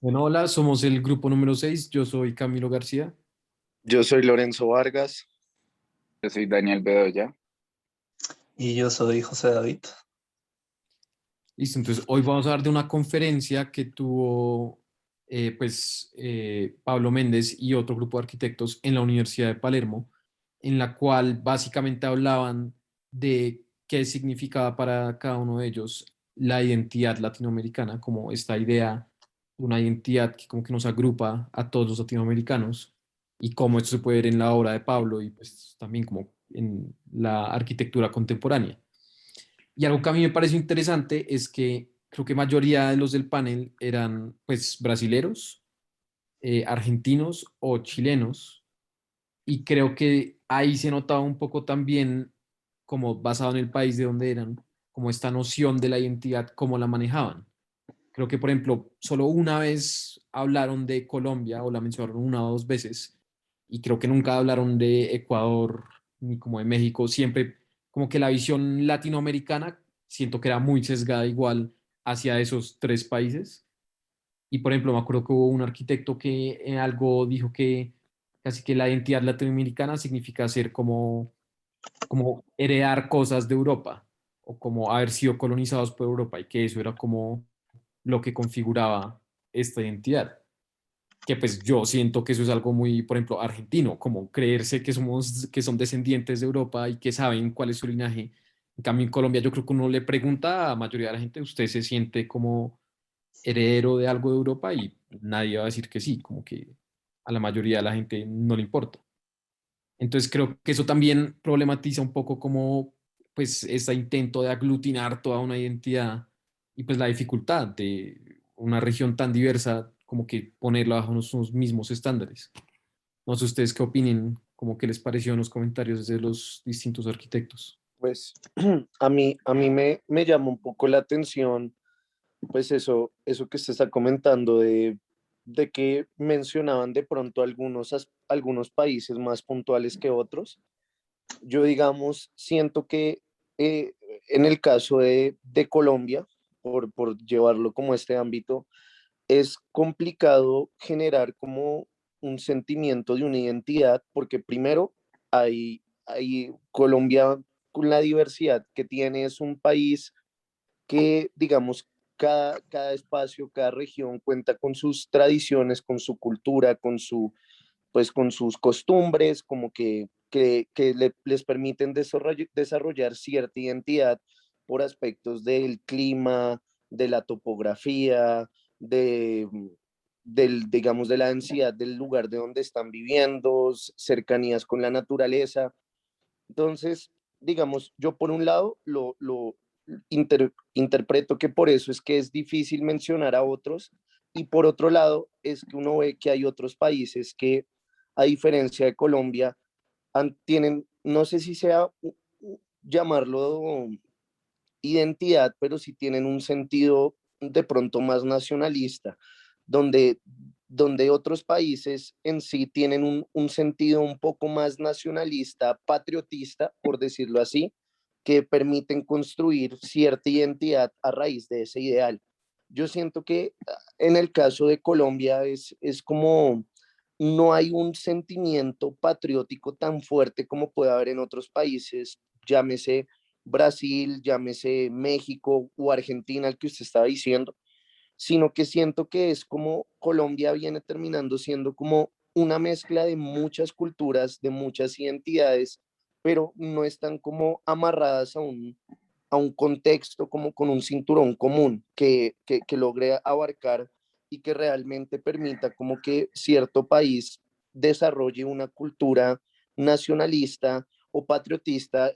Bueno, hola, somos el grupo número 6. Yo soy Camilo García. Yo soy Lorenzo Vargas. Yo soy Daniel Bedoya. Y yo soy José David. Listo, entonces hoy vamos a hablar de una conferencia que tuvo Pablo Méndez y otro grupo de arquitectos en la Universidad de Palermo, en la cual básicamente hablaban de qué significaba para cada uno de ellos la identidad latinoamericana, como esta idea de una identidad que como que nos agrupa a todos los latinoamericanos y cómo esto se puede ver en la obra de Pablo y pues también como en la arquitectura contemporánea. Y algo que a mí me pareció interesante es que creo que mayoría de los del panel eran pues brasileros, argentinos o chilenos. Y creo que ahí se notaba un poco también, como basado en el país de donde eran, como esta noción de la identidad, cómo la manejaban. Creo que, por ejemplo, solo una vez hablaron de Colombia o la mencionaron una o dos veces y creo que nunca hablaron de Ecuador ni como de México. Siempre como que la visión latinoamericana siento que era muy sesgada igual hacia esos tres países. Y, por ejemplo, me acuerdo que hubo un arquitecto que en algo dijo que casi que la identidad latinoamericana significa ser como heredar cosas de Europa o como haber sido colonizados por Europa y que eso era como lo que configuraba esta identidad. Que pues yo siento que eso es algo muy, por ejemplo, argentino, como creerse que son descendientes de Europa y que saben cuál es su linaje. En cambio, en Colombia yo creo que uno le pregunta a la mayoría de la gente, ¿usted se siente como heredero de algo de Europa? Y nadie va a decir que sí, como que a la mayoría de la gente no le importa. Entonces creo que eso también problematiza un poco como pues este intento de aglutinar toda una identidad y pues la dificultad de una región tan diversa como que ponerla bajo unos mismos estándares. No sé ustedes qué opinen, como que les pareció en los comentarios de los distintos arquitectos. Pues a mí me llama un poco la atención, pues eso que usted está comentando de que mencionaban de pronto algunos países más puntuales que otros. Yo, digamos, siento que eh, en el caso de Colombia, por llevarlo como a este ámbito, es complicado generar como un sentimiento de una identidad, porque primero hay Colombia, con la diversidad que tiene, es un país que, digamos, cada espacio, cada región cuenta con sus tradiciones, con su cultura, pues con sus costumbres, como que les permiten desarrollar cierta identidad por aspectos del clima, de la topografía, de, digamos, de la densidad del lugar de donde están viviendo, cercanías con la naturaleza. Entonces, digamos, yo por un lado interpreto que por eso es que es difícil mencionar a otros, y por otro lado es que uno ve que hay otros países que, a diferencia de Colombia, tienen, no sé si sea llamarlo identidad, pero sí tienen un sentido de pronto más nacionalista, donde, donde otros países en sí tienen un sentido un poco más nacionalista, patriotista, por decirlo así, que permiten construir cierta identidad a raíz de ese ideal. Yo siento que en el caso de Colombia es como no hay un sentimiento patriótico tan fuerte como puede haber en otros países, llámese Brasil, llámese México o Argentina, el que usted estaba diciendo, sino que siento que es como Colombia viene terminando siendo como una mezcla de muchas culturas, de muchas identidades, pero no están como amarradas a un contexto como con un cinturón común que logre abarcar y que realmente permita como que cierto país desarrolle una cultura nacionalista o patriotista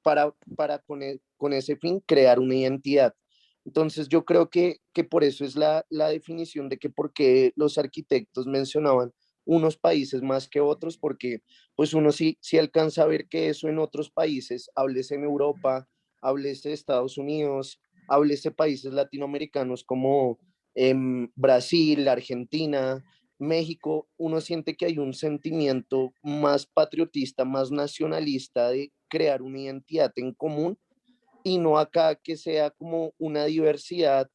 para con ese fin crear una identidad. Entonces yo creo que por eso es la definición de que por qué los arquitectos mencionaban unos países más que otros, porque pues uno sí alcanza a ver que eso en otros países, háblese en Europa, háblese de Estados Unidos, háblese de países latinoamericanos como Brasil, Argentina, México, uno siente que hay un sentimiento más patriotista, más nacionalista de crear una identidad en común, y no acá que sea como una diversidad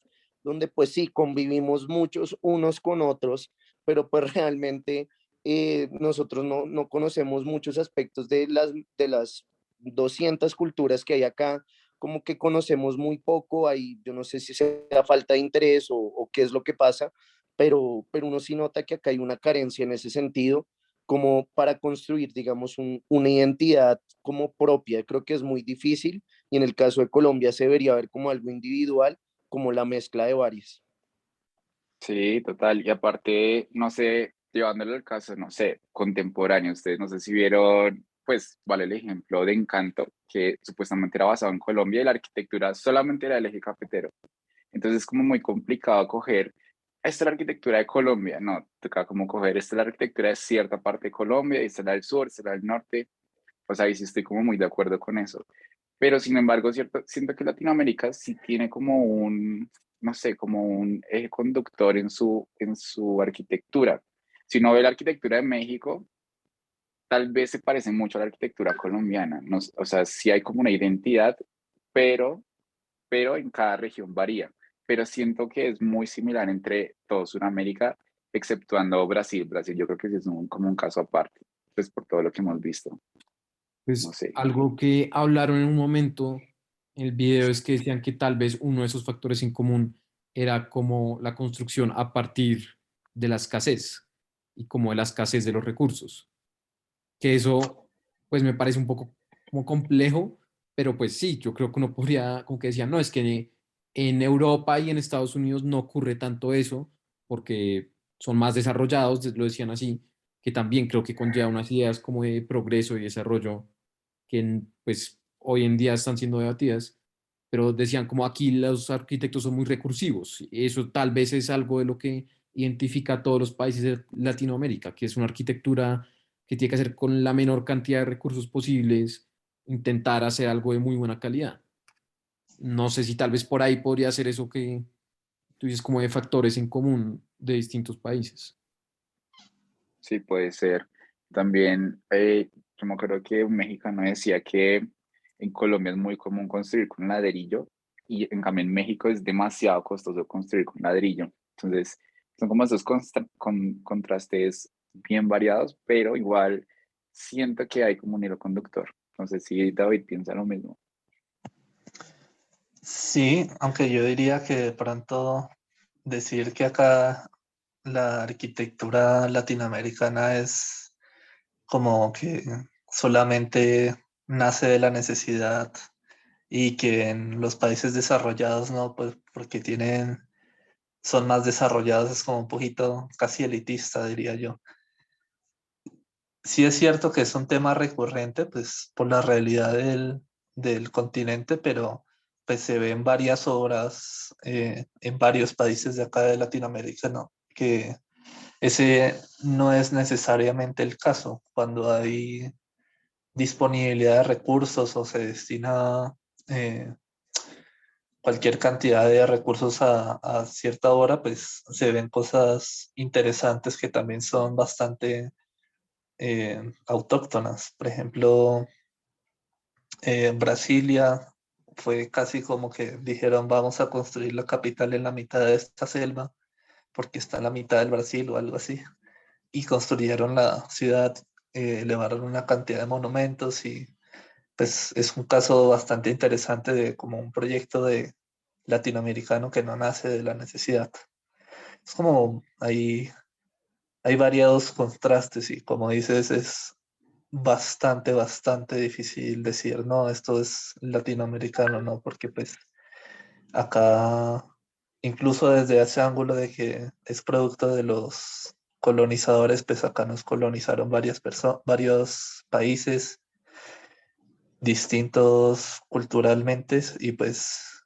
donde pues sí, convivimos muchos unos con otros, pero pues realmente nosotros no conocemos muchos aspectos de las 200 culturas que hay acá, como que conocemos muy poco, ahí yo no sé si sea falta de interés o qué es lo que pasa, pero uno sí nota que acá hay una carencia en ese sentido, como para construir, digamos, una identidad como propia. Creo que es muy difícil y en el caso de Colombia se debería ver como algo individual, como la mezcla de varias. Sí, total. Y aparte, no sé, llevándolo al caso, no sé, contemporáneo, ustedes no sé si vieron, pues vale el ejemplo de Encanto, que supuestamente era basado en Colombia y la arquitectura solamente era el eje cafetero. Entonces es como muy complicado coger, esta es la arquitectura de Colombia, no, toca como coger, esta es la arquitectura de cierta parte de Colombia, y esta es la del sur, esta es la del norte, pues ahí sí estoy como muy de acuerdo con eso. Pero sin embargo, cierto, siento que Latinoamérica sí tiene como un, no sé, como un eje conductor en su arquitectura. Si uno ve la arquitectura de México, tal vez se parece mucho a la arquitectura colombiana, no, o sea, sí hay como una identidad, pero en cada región varía. Pero siento que es muy similar entre todo Sudamérica, exceptuando Brasil. Brasil yo creo que sí es como un caso aparte, pues por todo lo que hemos visto. No Pues sé. algo que hablaron en un momento en el video es que decían que tal vez uno de esos factores en común era como la construcción a partir de la escasez y como de la escasez de los recursos. Que eso pues me parece un poco como complejo, pero pues sí, yo creo que uno podría, como que decían, no, es que en Europa y en Estados Unidos no ocurre tanto eso porque son más desarrollados, lo decían así, que también creo que conlleva unas ideas como de progreso y desarrollo que pues hoy en día están siendo debatidas, pero decían como aquí los arquitectos son muy recursivos. Eso tal vez es algo de lo que identifica a todos los países de Latinoamérica, que es una arquitectura que tiene que hacer con la menor cantidad de recursos posibles, intentar hacer algo de muy buena calidad. No sé si tal vez por ahí podría ser eso que tú dices como de factores en común de distintos países. Sí, puede ser. También, yo me acuerdo que un mexicano decía que en Colombia es muy común construir con ladrillo y en cambio en México es demasiado costoso construir con ladrillo. Entonces, son como esos contrastes bien variados, pero igual siento que hay como un hilo conductor. No sé si David piensa lo mismo. Sí, aunque yo diría que de pronto decir que acá la arquitectura latinoamericana es como que solamente nace de la necesidad y que en los países desarrollados no, pues porque son más desarrollados, es como un poquito casi elitista, diría yo. Sí es cierto que es un tema recurrente, pues por la realidad del continente, pero pues se ve en varias obras en varios países de acá de Latinoamérica, ¿no? Que ese no es necesariamente el caso. Cuando hay disponibilidad de recursos o se destina eh, cualquier cantidad de recursos a cierta obra, pues se ven cosas interesantes que también son bastante autóctonas. Por ejemplo, Brasilia fue casi como que dijeron vamos a construir la capital en la mitad de esta selva porque está en la mitad del Brasil o algo así. Y construyeron la ciudad, elevaron una cantidad de monumentos y pues es un caso bastante interesante de como un proyecto de latinoamericano que no nace de la necesidad. Es como hay variados contrastes y como dices es bastante difícil decir, no, esto es latinoamericano, ¿no? Porque pues acá, incluso desde ese ángulo de que es producto de los colonizadores, pues acá nos colonizaron varios países distintos culturalmente y pues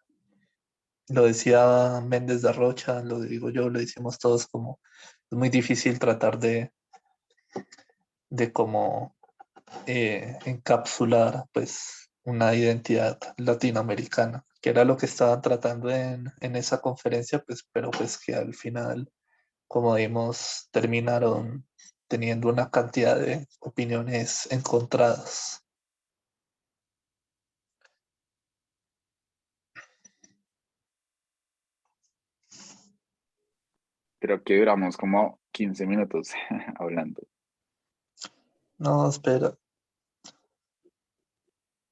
lo decía Méndez de Rocha, lo digo yo, lo decimos todos como es muy difícil tratar de como encapsular pues una identidad latinoamericana, que era lo que estaban tratando en esa conferencia, pues, pero pues que al final, como vimos, terminaron teniendo una cantidad de opiniones encontradas. Creo que duramos como 15 minutos hablando. No, espera.